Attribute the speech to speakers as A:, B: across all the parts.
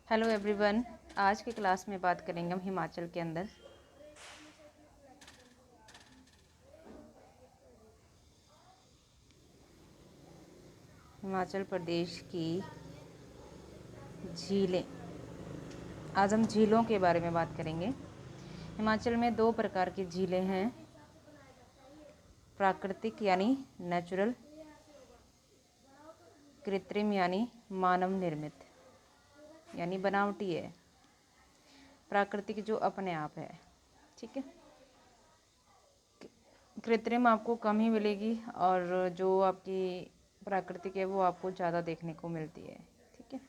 A: Hello everyone. आज की class में बात करेंगे हम हिमाचल के अंदर हिमाचल प्रदेश की झीलें। आज हम झीलों के बारे में बात करेंगे। हिमाचल में दो प्रकार की झीलें हैं, प्राकृतिक यानी नेचुरल, कृत्रिम यानी मानव निर्मित यानी बनावटी है, प्राकृतिक जो अपने आप है। ठीक है, कृत्रिम आपको कम ही मिलेगी और जो आपकी प्राकृतिक है वो आपको ज़्यादा देखने को मिलती है। ठीक है,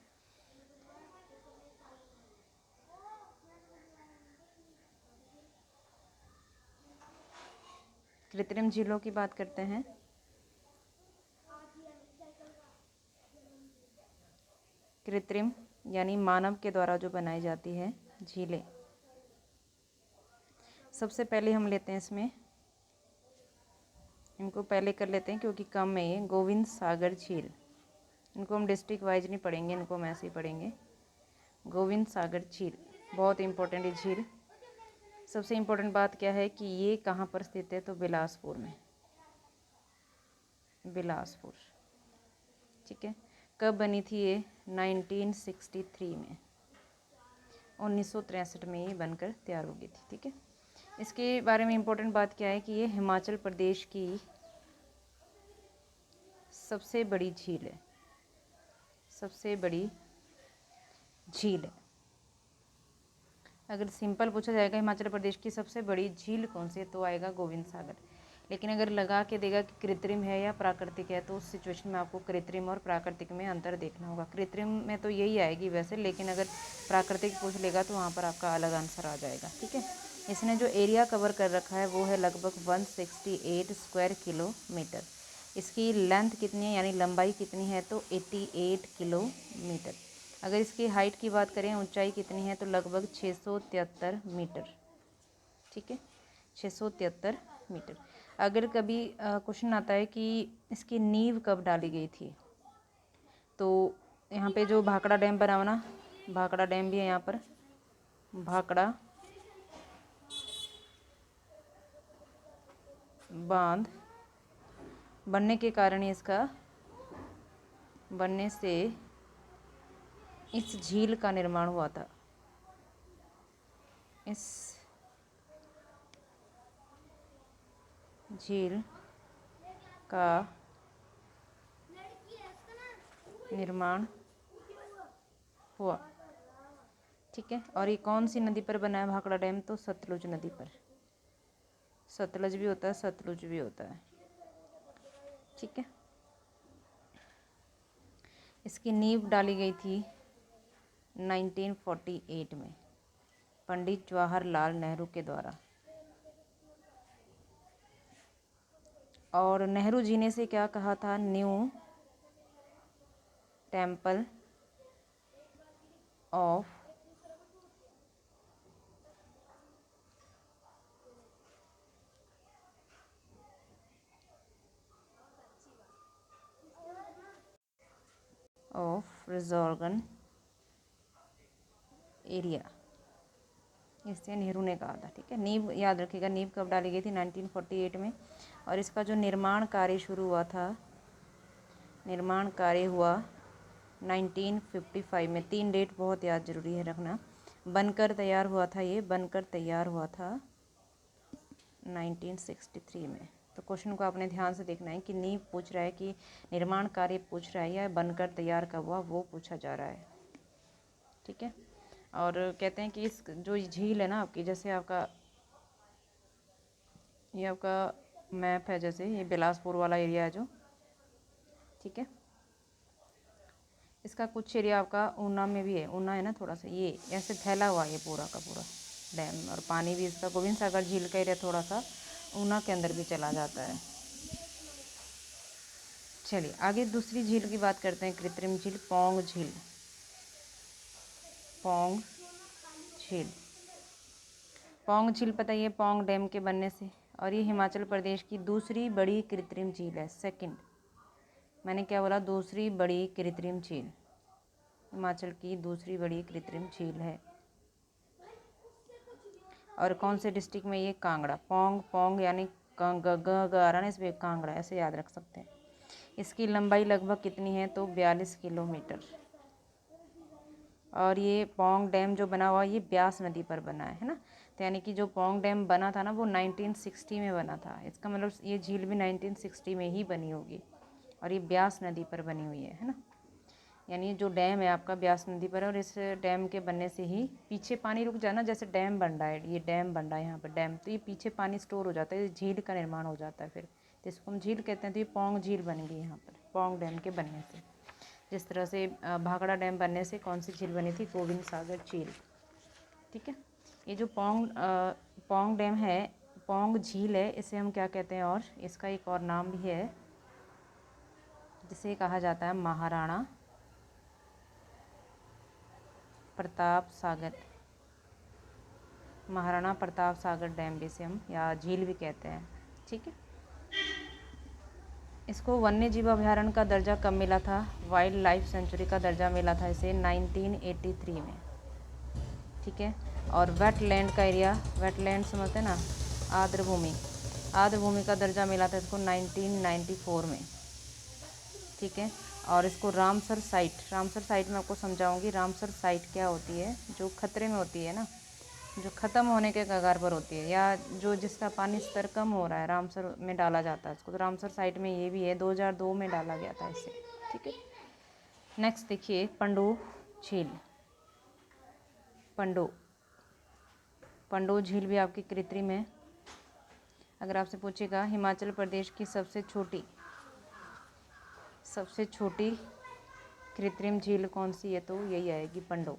A: कृत्रिम झीलों की बात करते हैं। कृत्रिम यानी मानव के द्वारा जो बनाई जाती है झीलें। सबसे पहले हम लेते हैं इसमें, इनको पहले कर लेते हैं क्योंकि कम है ये, गोविंद सागर झील। इनको हम डिस्ट्रिक्ट वाइज नहीं पढ़ेंगे, इनको हम ऐसे ही पढ़ेंगे। गोविंद सागर झील बहुत इम्पोर्टेंट है झील। सबसे इम्पोर्टेंट बात क्या है कि ये कहाँ पर स्थित है, तो बिलासपुर में, बिलासपुर। ठीक है, कब बनी थी ये? 1963 में, 1963 में ये बनकर तैयार हो गई थी। ठीक है, इसके बारे में इम्पोर्टेंट बात क्या है कि ये हिमाचल प्रदेश की सबसे बड़ी झील है, सबसे बड़ी झील है। अगर सिंपल पूछा जाएगा हिमाचल प्रदेश की सबसे बड़ी झील कौन सी है, तो आएगा गोविंद सागर। लेकिन अगर लगा के देगा कि कृत्रिम है या प्राकृतिक है, तो उस सिचुएशन में आपको कृत्रिम और प्राकृतिक में अंतर देखना होगा। कृत्रिम में तो यही आएगी वैसे, लेकिन अगर प्राकृतिक पूछ लेगा तो वहाँ पर आपका अलग आंसर आ जाएगा। ठीक है, इसने जो एरिया कवर कर रखा है वो है लगभग 168 स्क्वायर किलोमीटर। इसकी लेंथ कितनी है यानी लंबाई कितनी है, तो 88 किलोमीटर। अगर इसकी हाइट की बात करें, ऊंचाई कितनी है, तो लगभग 673 मीटर। ठीक है, 673 मीटर। अगर कभी क्वेश्चन आता है कि इसकी नींव कब डाली गई थी, तो यहाँ पे जो भाखड़ा डैम बना हुआ ना, भाखड़ा डैम भी है यहाँ पर, भाखड़ा बांध बनने के कारण इसका बनने से इस झील का निर्माण हुआ था। इस झील का निर्माण हुआ। ठीक है, और ये कौन सी नदी पर बना है भाखड़ा डैम, तो सतलुज नदी पर। सतलज भी होता है, सतलुज भी होता है। ठीक है, इसकी नींव डाली गई थी 1948 में पंडित जवाहरलाल नेहरू के द्वारा। और नेहरू जी ने से क्या कहा था, न्यू टेम्पल ऑफ रिजॉर्गन एरिया, इससे नेहरू ने कहा था। ठीक है, नींव याद रखिएगा, नींव कब डाली गई थी, 1948 में। और इसका जो निर्माण कार्य शुरू हुआ था, निर्माण कार्य हुआ 1955 में। 3 डेट बहुत याद जरूरी है रखना। बनकर तैयार हुआ था, ये बनकर तैयार हुआ था 1963 में। तो क्वेश्चन को आपने ध्यान से देखना है कि नींव पूछ रहा है कि निर्माण कार्य पूछ रहा है या बनकर तैयार कब हुआ, वो पूछा जा रहा है। ठीक है, और कहते हैं कि इस जो झील है ना आपकी, जैसे आपका ये आपका मैप है, जैसे ये बिलासपुर वाला एरिया है जो, ठीक है, इसका कुछ एरिया आपका ऊना में भी है, ऊना है ना थोड़ा सा, ये ऐसे फैला हुआ ये पूरा का पूरा डैम। और पानी भी इसका गोविंद सागर झील का एरिया थोड़ा सा ऊना के अंदर भी चला जाता है। चलिए आगे दूसरी झील की बात करते हैं, कृत्रिम झील, पौंग झील। पौंग झील, पौंग झील पता ही है, पौंग डैम के बनने से। और ये हिमाचल प्रदेश की दूसरी बड़ी कृत्रिम झील है, सेकंड। मैंने क्या बोला, दूसरी बड़ी कृत्रिम झील। हिमाचल की दूसरी बड़ी कृत्रिम झील है। और कौन से डिस्ट्रिक्ट में ये? कांगड़ा। पोंग पोंग यानी गारा, इसमें कांगड़ा ऐसे याद रख सकते हैं। इसकी लंबाई लगभग कितनी है? तो 42 किलोमीटर। और ये पोंग डैम जो बना हुआ ये ब्यास नदी पर बना है ना। तो यानी कि जो पोंग डैम बना था ना वो 1960 में बना था। इसका मतलब ये झील भी 1960 में ही बनी होगी और ये ब्यास नदी पर बनी हुई है ना। यानी जो डैम है आपका ब्यास नदी पर है और इस डैम के बनने से ही पीछे पानी रुक जाए ना, जैसे डैम बन रहा है, ये डैम बन रहा है यहाँ पर डैम, तो ये पीछे पानी स्टोर हो जाता है, झील का निर्माण हो जाता है फिर, तो इसको हम झील कहते हैं। तो ये पोंग झील बन गई यहाँ पर पोंग डैम के बनने से। जिस तरह से भाखड़ा डैम बनने से कौन सी झील बनी थी? गोविंद सागर झील। ठीक है। ये जो पोंग डैम है, पोंग झील है, इसे हम क्या कहते हैं? और इसका एक और नाम भी है जिसे कहा जाता है महाराणा प्रताप सागर। महाराणा प्रताप सागर डैम भी इसे हम या झील भी कहते हैं। ठीक है। इसको वन्य जीव अभयारण्य का दर्जा कब मिला था? वाइल्ड लाइफ सेंचुरी का दर्जा मिला था इसे 1983 में। ठीक है। और वेटलैंड का एरिया, वेटलैंड समझते हैं ना, आर्द्र भूमि, आर्द्र भूमि का दर्जा मिला था इसको 1994 में। ठीक है। और इसको रामसर साइट में आपको समझाऊंगी। रामसर साइट क्या होती है? जो खतरे में होती है ना, जो ख़त्म होने के कगार पर होती है, या जो जिसका पानी स्तर कम हो रहा है, रामसर में डाला जाता है इसको। तो रामसर साइट में ये भी है, 2002 में डाला गया था इसे। ठीक है। नेक्स्ट देखिए पंडो झील। पंडो झील भी आपकी कृत्रिम है। अगर आपसे पूछेगा हिमाचल प्रदेश की सबसे छोटी कृत्रिम झील कौन सी है, तो यही आएगी पंडो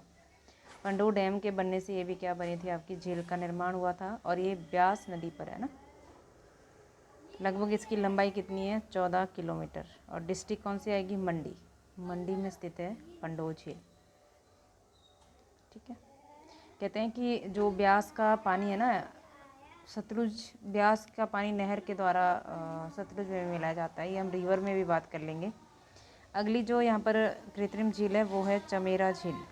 A: डैम के बनने से ये भी क्या बनी थी? आपकी झील का निर्माण हुआ था और ये ब्यास नदी पर है ना। लगभग इसकी लंबाई कितनी है? 14 किलोमीटर। और डिस्ट्रिक्ट कौन सी आएगी? मंडी में स्थित है पंडो झील। ठीक है। कहते हैं कि जो ब्यास का पानी है ना, सतलुज ब्यास का पानी नहर के द्वारा सतलुज में मिलाया जाता है। ये हम रिवर में भी बात कर लेंगे। अगली जो यहाँ पर कृत्रिम झील है वो है चमेरा झील।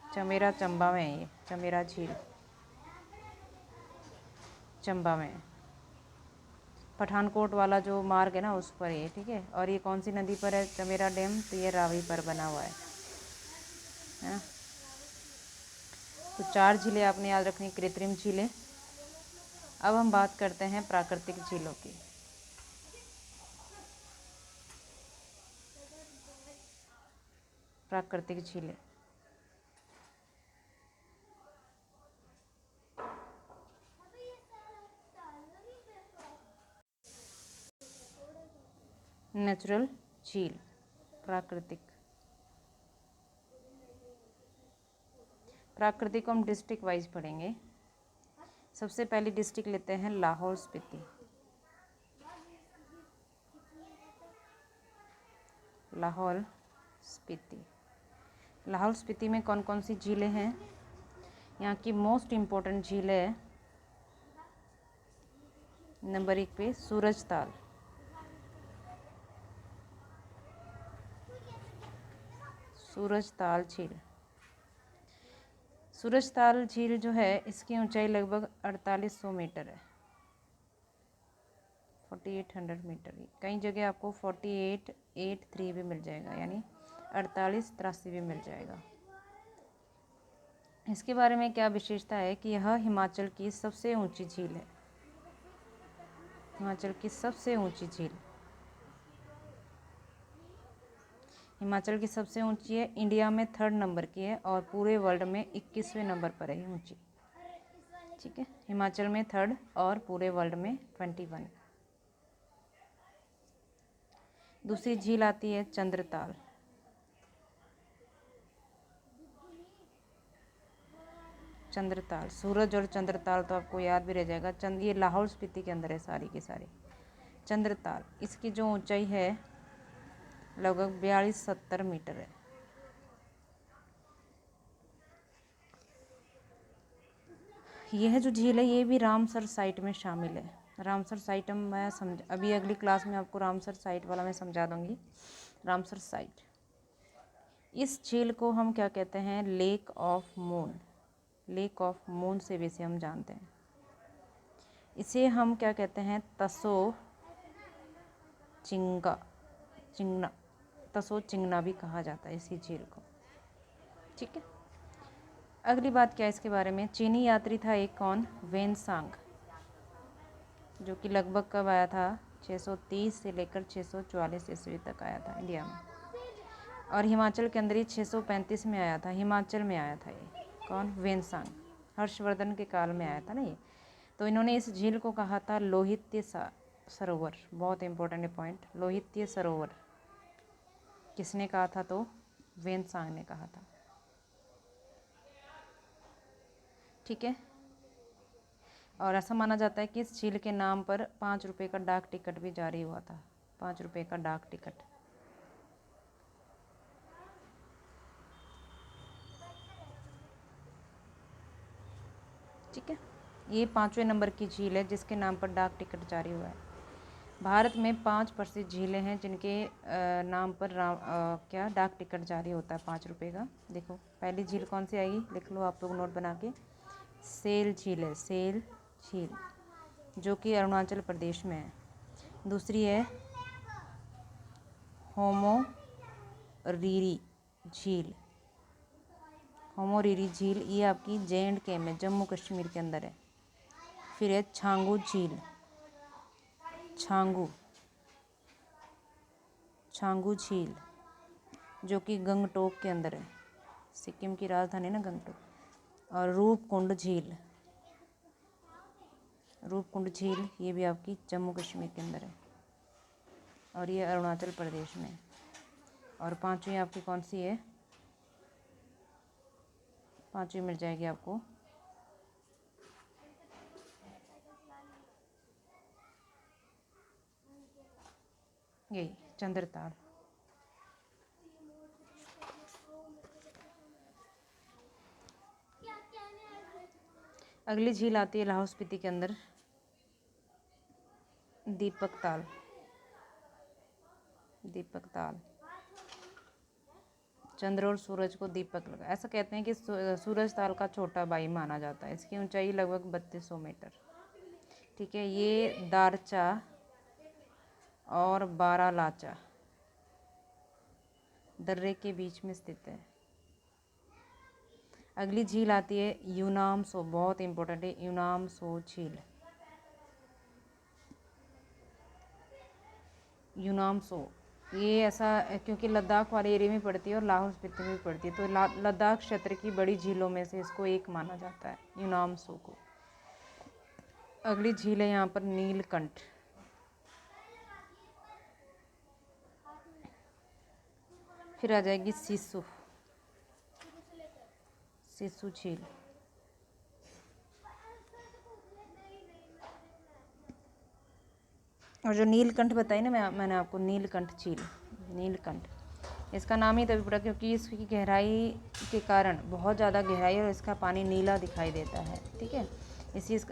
A: चमेरा चंबा में है, ये चमेरा झील चंबा में है। पठानकोट वाला जो मार्ग है ना उस पर ये। ठीक है। और ये कौन सी नदी पर है चमेरा डैम? तो ये रावी पर बना हुआ है ना। तो 4 झीलें आपने याद रखनी, कृत्रिम झीलें। अब हम बात करते हैं प्राकृतिक झीलों की। प्राकृतिक झीलें, नेचुरल झील, प्राकृतिक को हम डिस्ट्रिक्ट वाइज पढ़ेंगे। सबसे पहली डिस्ट्रिक्ट लेते हैं लाहौल स्पीति। लाहौल स्पीति में कौन कौन सी झीलें हैं? यहाँ की मोस्ट इम्पोर्टेंट झील है नंबर 1 पे सूरजताल। सूरजताल झील जो है इसकी ऊंचाई लगभग 4800 मीटर है, 4800 मीटर। कई जगह आपको 4883 भी मिल जाएगा, यानी 4883 भी मिल जाएगा। इसके बारे में क्या विशेषता है कि यह हिमाचल की सबसे ऊंची झील है। हिमाचल की सबसे ऊंची झील, हिमाचल की सबसे ऊंची है, इंडिया में 3rd नंबर की है और पूरे वर्ल्ड में 21वें नंबर पर है ऊंची। ठीक है। हिमाचल में 3rd और पूरे वर्ल्ड में 21। दूसरी झील आती है चंद्रताल। सूरज और चंद्रताल तो आपको याद भी रह जाएगा। ये लाहौल स्पीति के अंदर है सारी की सारी। चंद्रताल, इसकी जो ऊंचाई है लगभग 4270 मीटर है। यह जो झील है ये भी रामसर साइट में शामिल है। रामसर साइट मैं अभी अगली क्लास में आपको रामसर साइट वाला मैं समझा दूंगी। रामसर साइट इस झील को हम क्या कहते हैं? Lake of moon. Lake of moon से भी इसे हम जानते हैं। इसे हम क्या कहते हैं? तसो चिंगना, तसो चिंगना भी कहा जाता है इसी झील को। ठीक है, अगली बात क्या है इसके बारे में? चीनी यात्री था एक कौन? वेनसांग, जो कि लगभग कब आया था? 630 से लेकर 644 ईस्वी तक आया था इंडिया में। और हिमाचल के अंदर ही 635 में आया था, हिमाचल में आया था ये। कौन? वेनसांग। हर्षवर्धन के काल में आया था ना ये। तो इन्होंने इस झील को कहा था लोहित्य सरोवर। बहुत इंपॉर्टेंट है पॉइंट, लोहित्य सरोवर। किसने कहा था? तो वेनसांग ने कहा था। ठीक है, और ऐसा माना जाता है कि इस झील के नाम पर 5 रुपये का डाक टिकट भी जारी हुआ था। 5 रुपये का डाक टिकट। ठीक है, ये 5वें नंबर की झील है जिसके नाम पर डाक टिकट जारी हुआ है। भारत में 5 प्रसिद्ध झीलें हैं जिनके नाम पर क्या डाक टिकट जारी होता है 5 रुपये का। देखो, पहली झील कौन सी आएगी? लिख लो आप लोग नोट बना के। सेल झील है, सेल झील, जो कि अरुणाचल प्रदेश में है। दूसरी है होमोरीरी झील। होमोरीरी झील ये आपकी J&K में, जम्मू कश्मीर के अंदर है। फिर है छांगू झील, छांगू झील, जो कि गंगटोक के अंदर है। सिक्किम की राजधानी ना गंगटोक। और रूपकुंड झील ये भी आपकी जम्मू कश्मीर के अंदर है और ये अरुणाचल प्रदेश में है। और 5वीं आपकी कौन सी है? 5वीं मिल जाएगी आपको यही चंद्रताल। अगली झील आती है लाहौल स्पीति के अंदर, दीपक ताल। चंद्र और सूरज को दीपक लगा। ऐसा कहते हैं कि सूरज ताल का छोटा भाई माना जाता है। इसकी ऊंचाई लगभग 3200 मीटर। ठीक है, ये दारचा और बारालाचा दर्रे के बीच में स्थित है। अगली झील आती है यूनामसो। बहुत इंपॉर्टेंट है यूनामसो झील। यूनामसो ये ऐसा क्योंकि लद्दाख वाले एरिया में पड़ती है और लाहौल स्पीति में पड़ती है, तो लद्दाख क्षेत्र की बड़ी झीलों में से इसको एक माना जाता है, यूनामसो को। अगली झील है यहाँ पर नीलकंठ। फिर आ जाएगी सिसु झील। और जो नीलकंठ बताई ना मैंने आपको, नीलकंठ झील, नीलकंठ इसका नाम ही तभी पड़ा क्योंकि इसकी गहराई के कारण, बहुत ज़्यादा गहराई, और इसका पानी नीला दिखाई देता है। ठीक है,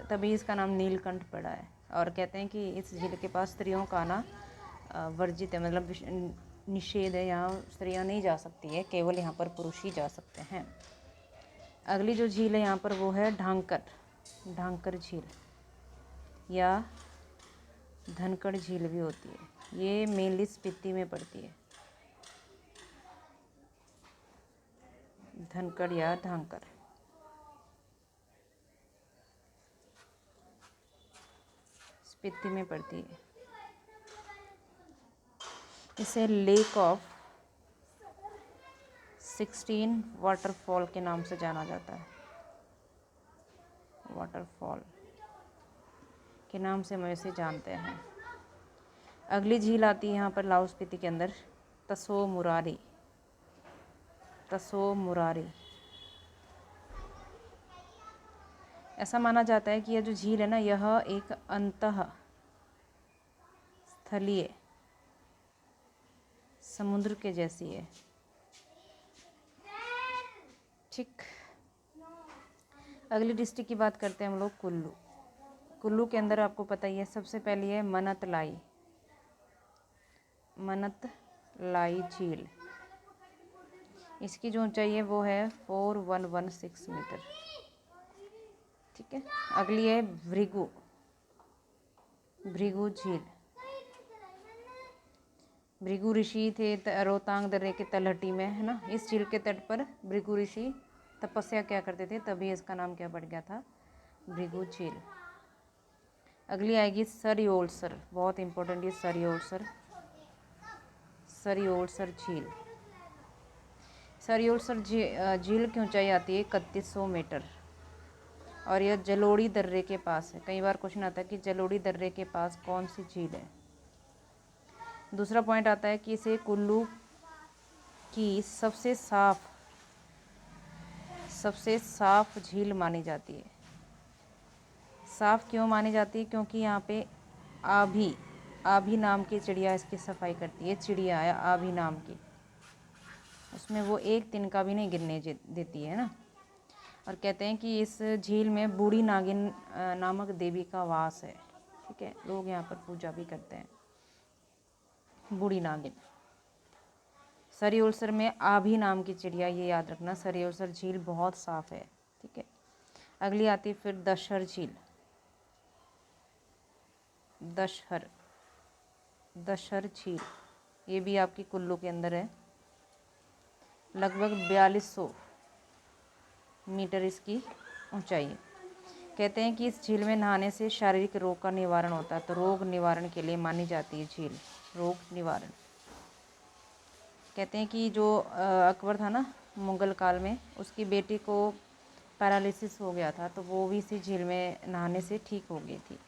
A: तभी इसका नाम नीलकंठ पड़ा है। और कहते हैं कि इस झील के पास स्त्रियों का आना वर्जित है, मतलब निषेध है। यहाँ स्त्रियाँ नहीं जा सकती है, केवल यहाँ पर पुरुष ही जा सकते हैं। अगली जो झील है यहाँ पर वो है ढांकर झील या धनकड़ झील भी होती है। ये मेनली स्पीति में पड़ती है, धनकड़ या ढांकर। स्पीति में पड़ती है। इसे लेक ऑफ 16 वाटरफॉल के नाम से जाना जाता है। वाटरफॉल के नाम से हम इसे जानते हैं। अगली झील आती है यहाँ पर लाहौल स्पीति के अंदर, तसो मुरारी। ऐसा माना जाता है कि यह जो झील है ना, यह एक अंतः स्थलीय समुद्र के जैसी है। ठीक, अगली डिस्ट्रिक्ट की बात करते हैं हम लोग, कुल्लू के अंदर आपको पता ही है, सबसे पहली है मनतलाई झील। इसकी जो ऊंचाई है वो है 4116 मीटर। ठीक है, अगली है भृगु, भृगु झील। भृगु ऋषि थे रोहतांग दर्रे के तलहटी में, है ना। इस झील के तट पर भृगु ऋषि तपस्या क्या करते थे, तभी इसका नाम क्या पड़ गया था, भृगु झील। अगली आएगी सरियोलसर, बहुत इंपॉर्टेंट है सरियोलसर, सरियोलसर झील। सरियोलसर झील की ऊंचाई आती है 3100 मीटर और यह जलोड़ी दर्रे के पास है। कई बार क्वेश्चन आता है कि जलोड़ी दर्रे के पास कौन सी झील है। दूसरा पॉइंट आता है कि इसे कुल्लू की सबसे साफ झील मानी जाती है। साफ क्यों मानी जाती है, क्योंकि यहाँ पे आभी नाम की चिड़िया इसकी सफाई करती है। चिड़िया है आभी नाम की, उसमें वो एक तिनका भी नहीं गिरने देती है ना। और कहते हैं कि इस झील में बूढ़ी नागिन नामक देवी का वास है। ठीक है, लोग यहाँ पर पूजा भी करते हैं, बूढ़ी नागिन। सरियोलसर में आभी नाम की चिड़िया, ये याद रखना। सरियोलसर झील बहुत साफ है। ठीक है, अगली आती है फिर दशहर झील। दशहर झील ये भी आपकी कुल्लू के अंदर है। लगभग 4200 मीटर इसकी ऊंचाई है। कहते हैं कि इस झील में नहाने से शारीरिक रोग का निवारण होता है, तो रोग निवारण के लिए मानी जाती है झील, रोग निवारण। कहते हैं कि जो अकबर था ना मुग़ल काल में, उसकी बेटी को पैरालिसिस हो गया था, तो वो भी इसी झील में नहाने से ठीक हो गई थी,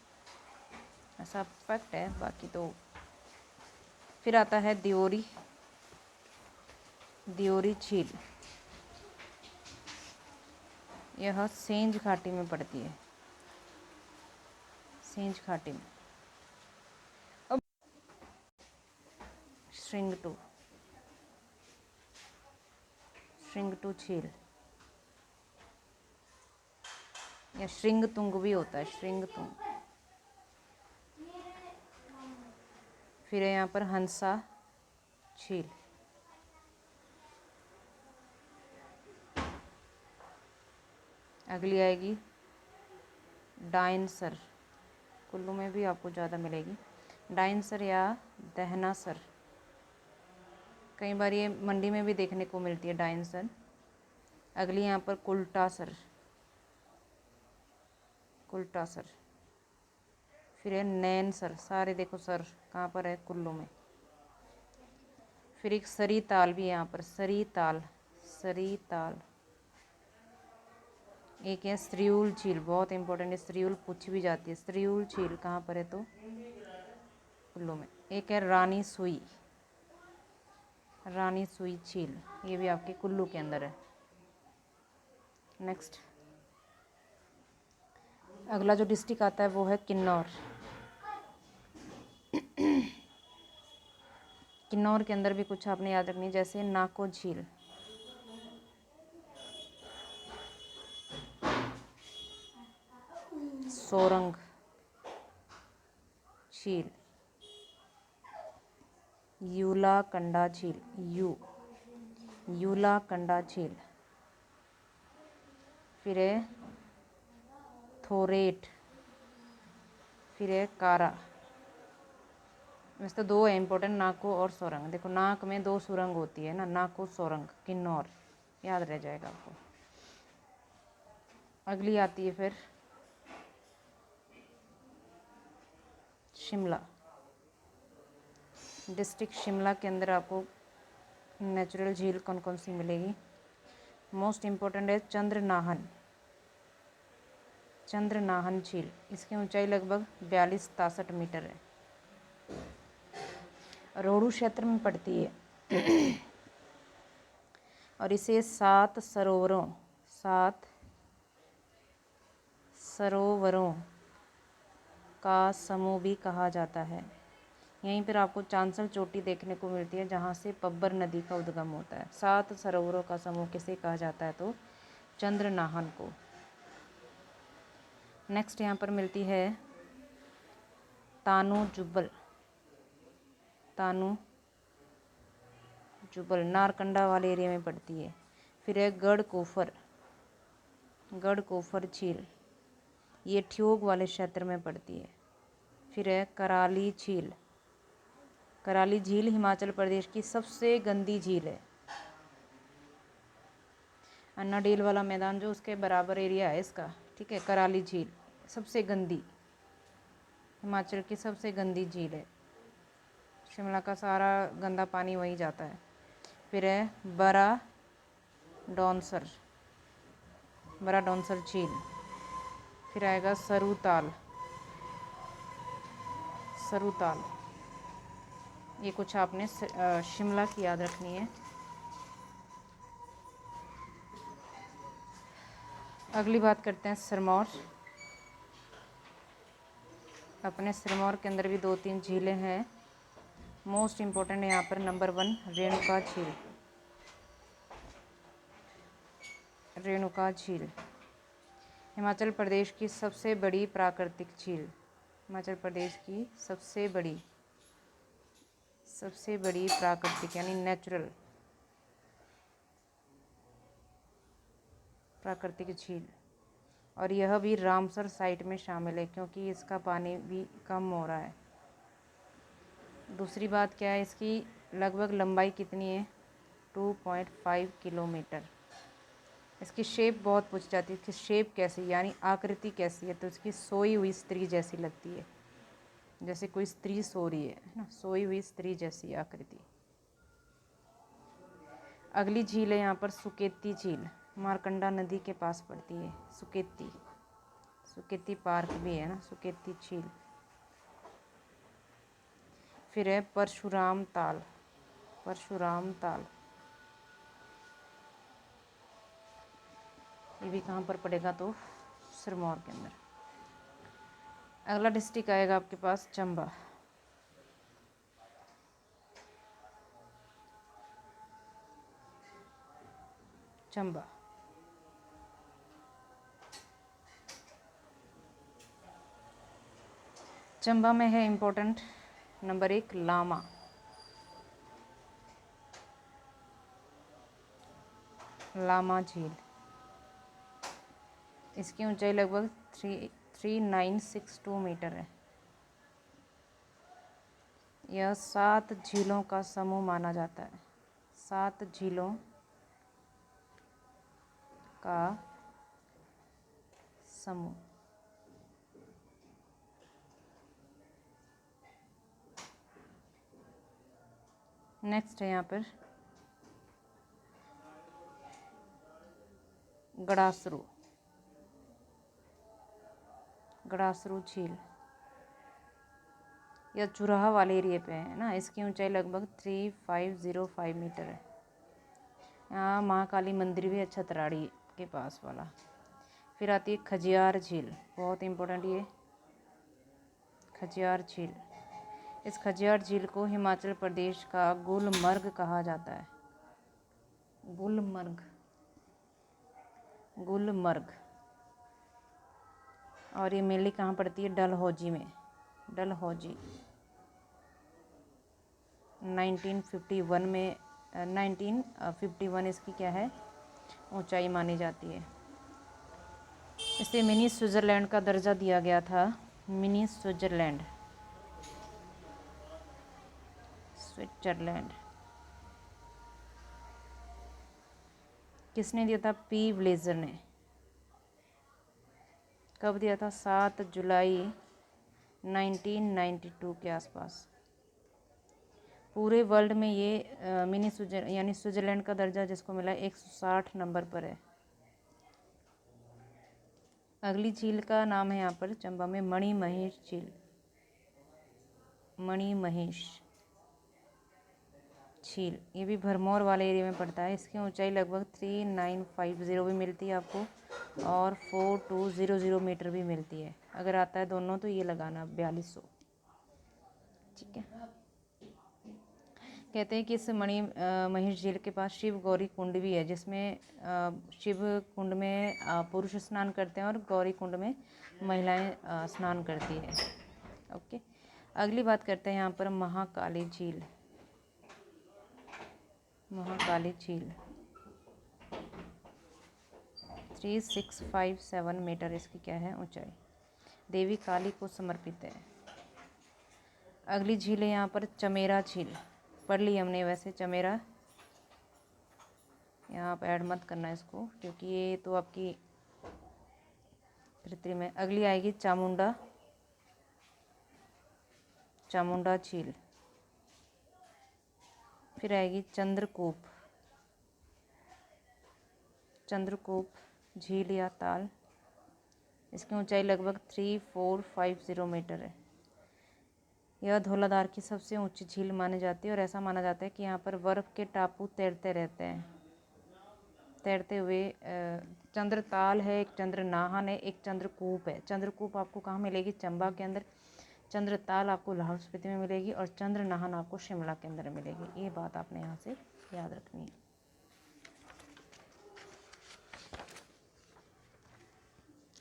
A: ऐसा फैक्ट है। बाकी तो फिर आता है दियोरी झील। यह सेंज घाटी में पड़ती है, सेंज घाटी में। अब श्रिंगटू झील या श्रिंगतुंग भी होता है, श्रिंगतुंग। फिर है यहाँ पर हंसा झील। अगली आएगी डायनसर, कुल्लू में भी आपको ज़्यादा मिलेगी। डायनसर या दहनासर, कई बार ये मंडी में भी देखने को मिलती है डायनसर। अगली यहाँ पर कुल्टासर, फिर है नैनसर, सारे देखो सर कहाँ पर है, कुल्लू में। फिर एक सरी ताल भी है यहाँ पर, सरी ताल। एक है सरियूल झील, बहुत इंपॉर्टेंट है, सरियूल पूछी भी जाती है। सरियूल झील कहाँ पर है, तो कुल्लू में। एक है रानी सुई झील, ये भी आपके कुल्लू के अंदर है। नेक्स्ट अगला जो डिस्ट्रिक्ट आता है वो है किन्नौर। किन्नौर के अंदर भी कुछ आपने याद रखनी, जैसे नाको झील, सोरंग झील, यूला कंडा झील, फिर है थोरेट, फिर है कारा। वैसे तो दो है इम्पोर्टेंट, नाको और सोरंग। देखो नाक में दो सुरंग होती है ना, नाको सोरंग, किन्नौर, याद रह जाएगा आपको। अगली आती है फिर शिमला डिस्ट्रिक्ट। शिमला के अंदर आपको नेचुरल झील कौन कौन सी मिलेगी। मोस्ट इम्पोर्टेंट है चंद्रनाहन झील। इसकी ऊंचाई लगभग 42-63 मीटर है, रोहडू क्षेत्र में पड़ती है और इसे 7 सरोवरों का समूह भी कहा जाता है। यहीं पर आपको चांसल चोटी देखने को मिलती है, जहाँ से पब्बर नदी का उद्गम होता है। 7 सरोवरों का समूह किसे कहा जाता है, तो चंद्रनाहन को। नेक्स्ट यहाँ पर मिलती है तानू चुबल नारकंडा वाले एरिया में पड़ती है। फिर है गढ़कोफर झील, ये ठियोग वाले क्षेत्र में पड़ती है। फिर है कराली झील, कराली झील हिमाचल प्रदेश की सबसे गंदी झील है। अन्नाडेल वाला मैदान जो उसके बराबर एरिया है इसका, ठीक है। कराली झील सबसे गंदी, हिमाचल की सबसे गंदी झील है। शिमला का सारा गंदा पानी वहीं जाता है। फिर है बड़ा डॉन्सर झील। फिर आएगा सरूताल, ये कुछ आपने शिमला की याद रखनी है। अगली बात करते हैं सिरमौर। अपने सिरमौर के अंदर भी 2-3 झीलें हैं। मोस्ट इम्पोर्टेंट है यहाँ पर नंबर 1 रेणुका झील, हिमाचल प्रदेश की सबसे बड़ी प्राकृतिक झील। हिमाचल प्रदेश की सबसे बड़ी प्राकृतिक यानी नेचुरल प्राकृतिक झील, और यह भी रामसर साइट में शामिल है क्योंकि इसका पानी भी कम हो रहा है। दूसरी बात क्या है, इसकी लगभग लंबाई कितनी है, 2.5 किलोमीटर। इसकी शेप बहुत पूछ जाती है कि शेप कैसी, यानी आकृति कैसी है, तो इसकी सोई हुई स्त्री जैसी लगती है, जैसे कोई स्त्री सो रही है ना, सोई हुई स्त्री जैसी आकृति। अगली झील है यहाँ पर सुकेती झील, मारकंडा नदी के पास पड़ती है। सुकेती पार्क भी है ना, सुकेती झील। फिर है परशुराम ताल, ये भी कहाँ पर पड़ेगा, तो सिरमौर के अंदर। अगला डिस्ट्रिक्ट आएगा आपके पास चंबा। चंबा में है इम्पोर्टेंट नंबर 1 लामा झील। इसकी ऊंचाई लगभग 3962 मीटर है। यह 7 झीलों का समूह माना जाता है, 7 झीलों का समूह। नेक्स्ट है यहाँ पर गड़ासरू झील, यह चुराहा वाले एरिया पे है ना। इसकी ऊंचाई लगभग 3505 मीटर है। यहाँ महाकाली मंदिर भी है, छतराड़ी के पास वाला। फिर आती है खजियार झील, बहुत इम्पोर्टेंट ये खजियार झील। इस खजियार झील को हिमाचल प्रदेश का गुलमर्ग कहा जाता है। गुलमर्ग। और ये मेनली कहाँ पड़ती है, डलहौजी में। 1951 इसकी क्या है, ऊंचाई मानी जाती है। इसे मिनी स्विट्जरलैंड का दर्जा दिया गया था। मिनी स्विट्जरलैंड किसने दिया था, पी ब्लेजर ने। कब दिया था, 7 जुलाई 1992 के आसपास। पूरे वर्ल्ड में ये मिनी यानी स्विट्जरलैंड का दर्जा जिसको मिला 160 नंबर पर है। अगली झील का नाम है यहाँ पर चंबा में मणिमहेश झील। ये भी भरमौर वाले एरिया में पड़ता है। इसकी ऊंचाई लगभग 3950 भी मिलती है आपको, और 4200 मीटर भी मिलती है। अगर आता है दोनों तो ये लगाना 4200, ठीक है। कहते हैं कि इस महेश झील के पास शिव गौरी कुंड भी है, जिसमें शिव कुंड में पुरुष स्नान करते हैं और गौरी कुंड में महिलाएं स्नान करती है। ओके, अगली बात करते हैं यहाँ पर महाकाली झील। महाकाली झील 3657 मीटर इसकी क्या है ऊंचाई, देवी काली को समर्पित है। अगली झील है यहाँ पर चमेरा झील, पढ़ ली हमने वैसे चमेरा, यहाँ आप ऐड मत करना इसको क्योंकि ये तो आपकी कृत्रिम है। अगली आएगी चामुंडा झील, फिर आएगी चंद्रकूप झील या ताल, इसकी ऊंचाई लगभग 3450 मीटर है। यह धौलाधार की सबसे ऊंची झील मानी जाती है और ऐसा माना जाता है कि यहाँ पर बर्फ के टापू तैरते रहते हैं, तैरते हुए। चंद्रताल है, एक चंद्रनाहन है, एक चंद्रकूप है। चंद्रकूप आपको कहाँ मिलेगी, चंबा के अंदर। चंद्रताल आपको लाहौल स्पीति में मिलेगी और चंद्रनाहन आपको शिमला के अंदर मिलेगी। ये बात आपने यहाँ से याद रखनी है।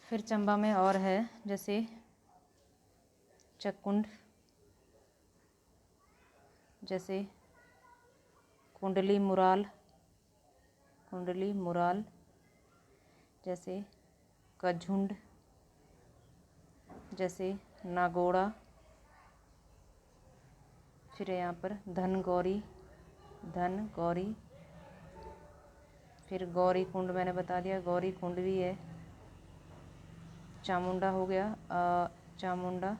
A: फिर चंबा में और है जैसे चकुंड, जैसे कुंडली मुराल, जैसे कझुंड, जैसे नागोड़ा। फिर यहाँ पर धन गौरी, फिर गौरी कुंड मैंने बता दिया, गौरी कुंड भी है। चामुंडा हो गया, चामुंडा।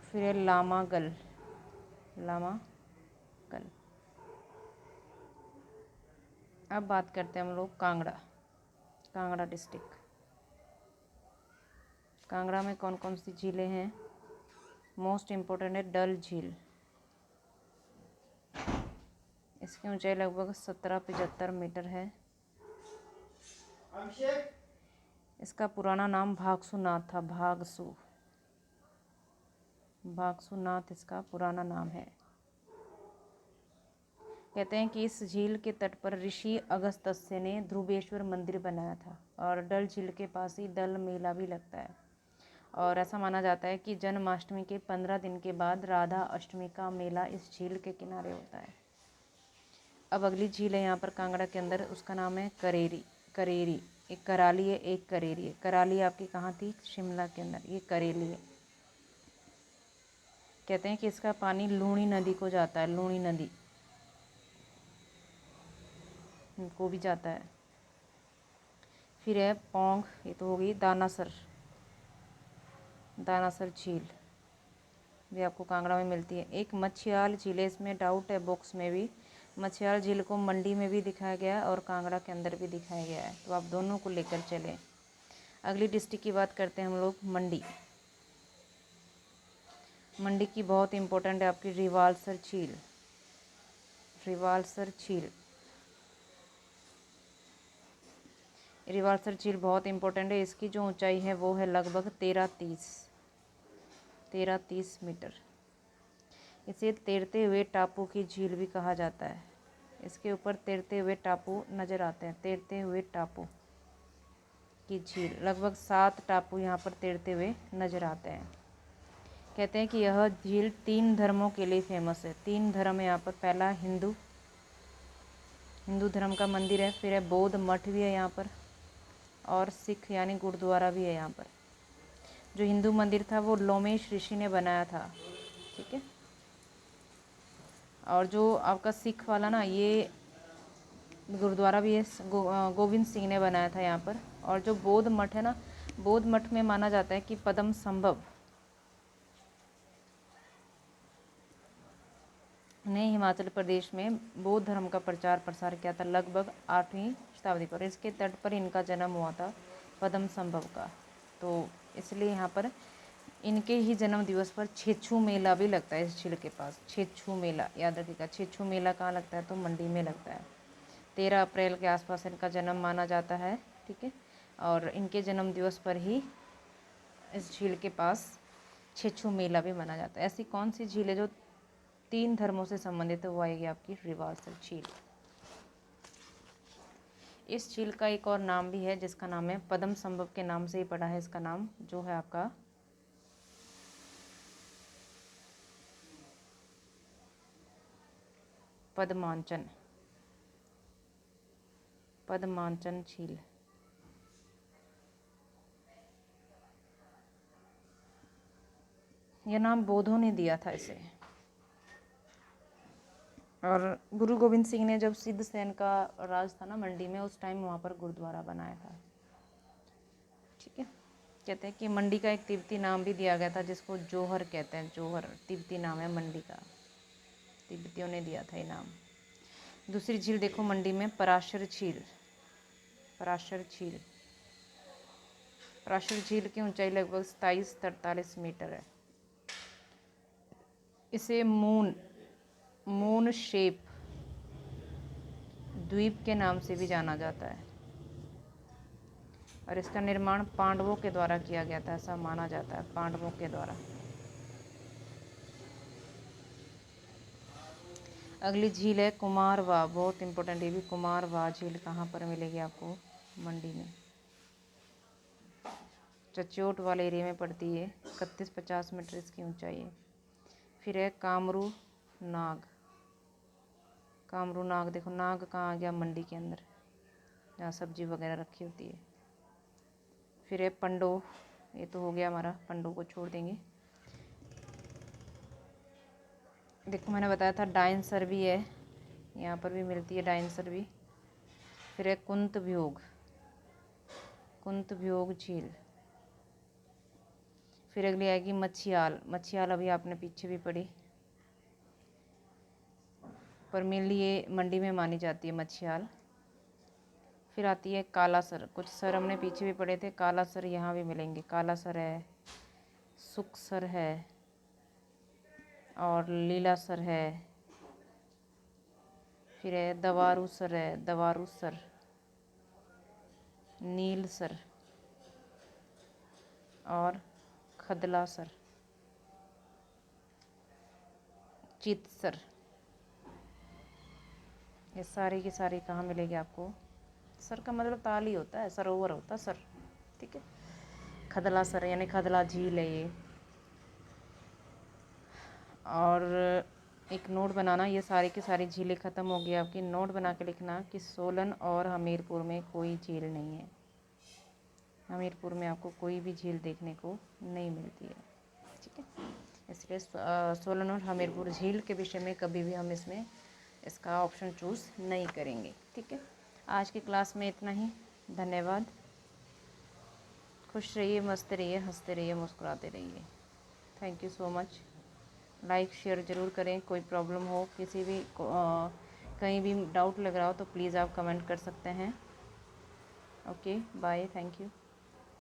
A: फिर है लामागल। अब बात करते हैं हम लोग कांगड़ा डिस्ट्रिक्ट। कांगड़ा में कौन कौन सी झीलें हैं, मोस्ट इम्पोर्टेंट है डल झील, इसकी ऊंचाई लगभग 1775 मीटर है। इसका पुराना नाम भागसूनाथ था, भागसूनाथ इसका पुराना नाम है। कहते हैं कि इस झील के तट पर ऋषि अगस्त्य ने ध्रुवेश्वर मंदिर बनाया था और डल झील के पास ही डल मेला भी लगता है। और ऐसा माना जाता है कि जन्माष्टमी के 15 दिन के बाद राधा अष्टमी का मेला इस झील के किनारे होता है। अब अगली झील है यहाँ पर कांगड़ा के अंदर, उसका नाम है करेरी। एक कराली है, एक करेरी है। कराली आपकी कहाँ थी, शिमला के अंदर, ये करेली है। कहते हैं कि इसका पानी लूणी नदी को जाता है, लूणी नदी को भी जाता है। फिर है पोंग, ये तो हो गई। दानासर झील भी आपको कांगड़ा में मिलती है। एक मछियाल झील है, इसमें डाउट है बॉक्स में भी। मछियाल झील को मंडी में भी दिखाया गया है और कांगड़ा के अंदर भी दिखाया गया है, तो आप दोनों को लेकर चलें। अगली डिस्ट्रिक्ट की बात करते हैं हम लोग, मंडी की बहुत इम्पोर्टेंट है आपकी रिवालसर झील बहुत इम्पोर्टेंट है। इसकी जो ऊंचाई है वो है लगभग 1330 मीटर। इसे तैरते हुए टापू की झील भी कहा जाता है। इसके ऊपर तैरते हुए टापू नज़र आते हैं, तैरते हुए टापू की झील। लगभग 7 टापू यहाँ पर तैरते हुए नज़र आते हैं। कहते हैं कि यह झील 3 धर्मों के लिए फेमस है। 3 धर्म है यहाँ पर। पहला हिंदू धर्म का मंदिर है, फिर है बौद्ध मठ भी है यहाँ पर, और सिख यानी गुरुद्वारा भी है यहाँ पर। जो हिंदू मंदिर था वो लोमेश ऋषि ने बनाया था, ठीक है। और जो आपका सिख वाला ना, ये गुरुद्वारा भी है, गोविंद सिंह ने बनाया था यहाँ पर। और जो बौद्ध मठ है ना, बौद्ध मठ में माना जाता है कि पद्मसंभव ने हिमाचल प्रदेश में बौद्ध धर्म का प्रचार प्रसार किया था लगभग 8वीं शताब्दी पर। इसके तट पर इनका जन्म हुआ था, पद्मसंभव का। तो इसलिए यहाँ पर इनके ही जन्म दिवस पर छेछू मेला भी लगता है इस झील के पास। छेछू मेला याद रखिएगा। छेछू मेला कहाँ लगता है, तो मंडी में लगता है। 13 अप्रैल के आसपास इनका जन्म माना जाता है, ठीक है। और इनके जन्म दिवस पर ही इस झील के पास छेछू मेला भी माना जाता है। ऐसी कौन सी झील है जो 3 धर्मों से संबंधित है, वो आएगी आपकी रिवालसर झील। इस झील का एक और नाम भी है जिसका नाम है पद्मसंभव के नाम से ही पड़ा है इसका नाम, जो है आपका पद्मांचन, पद्मांचन झील। यह नाम बौद्धों ने दिया था इसे। और गुरु गोविंद सिंह ने जब सिद्ध सेन का राज था ना मंडी में, उस टाइम वहाँ पर गुरुद्वारा बनाया था। ठीक है, कहते हैं कि मंडी का एक तिब्बती नाम भी दिया गया था जिसको जौहर कहते हैं। जौहर तिब्बती नाम है मंडी का, तिब्बतियों ने दिया था ये नाम। दूसरी झील देखो मंडी में, पराशर झील। पराशर झील, पराशर झील की ऊंचाई लगभग 27-43 मीटर है। इसे मून शेप द्वीप के नाम से भी जाना जाता है और इसका निर्माण पांडवों के द्वारा किया गया था, ऐसा माना जाता है, पांडवों के द्वारा। अगली झील है कुमारवाह, बहुत इंपॉर्टेंट ये भी। कुमारवाह झील कहाँ पर मिलेगी आपको? मंडी में, चचोट वाले एरिया में पड़ती है। 31-50 मीटर इसकी ऊंचाई है। फिर है कामरू नाग। कामरू नाग, देखो नाग कहाँ आ गया? मंडी के अंदर, जहाँ सब्जी वगैरह रखी होती है। फिर है पंडो, ये तो हो गया हमारा, पंडो को छोड़ देंगे। देखो मैंने बताया था डायनसर भी है, यहाँ पर भी मिलती है डायनसर भी। फिर है कुंतभ्योग, कुंतभ्योग झील। फिर अगली आएगी मच्छियाल। मच्छियाल अभी आपने पीछे भी पढ़ी, पर मेनली ये मंडी में मानी जाती है मच्छियाल। फिर आती है कालासर, कुछ सर हमने पीछे भी पढ़े थे, कालासर यहाँ भी मिलेंगे। कालासर है, सुखसर है और लीलासर है। फिर है दवारूसर है, दवारूसर, नीलसर और खदलासर, चितसर। ये सारी की सारी कहाँ मिलेगी आपको? सर का मतलब ताल ही होता है, सरोवर होता है सर। ठीक है, खदला सर यानी खदला झील है ये। और एक नोट बनाना, ये सारी की सारी झीलें ख़त्म हो गई आपकी। नोट बना के लिखना कि सोलन और हमीरपुर में कोई झील नहीं है। हमीरपुर में आपको कोई भी झील देखने को नहीं मिलती है। ठीक है, इसलिए सोलन और हमीरपुर झील के विषय में कभी भी हम इसमें इसका ऑप्शन चूज़ नहीं करेंगे। ठीक है, आज की क्लास में इतना ही। धन्यवाद। खुश रहिए, मस्त रहिए, हंसते रहिए, मुस्कुराते रहिए। Thank you so much. Like share ज़रूर करें। कोई प्रॉब्लम हो, किसी भी कहीं भी डाउट लग रहा हो तो प्लीज़ आप कमेंट कर सकते हैं। Okay, bye, thank you.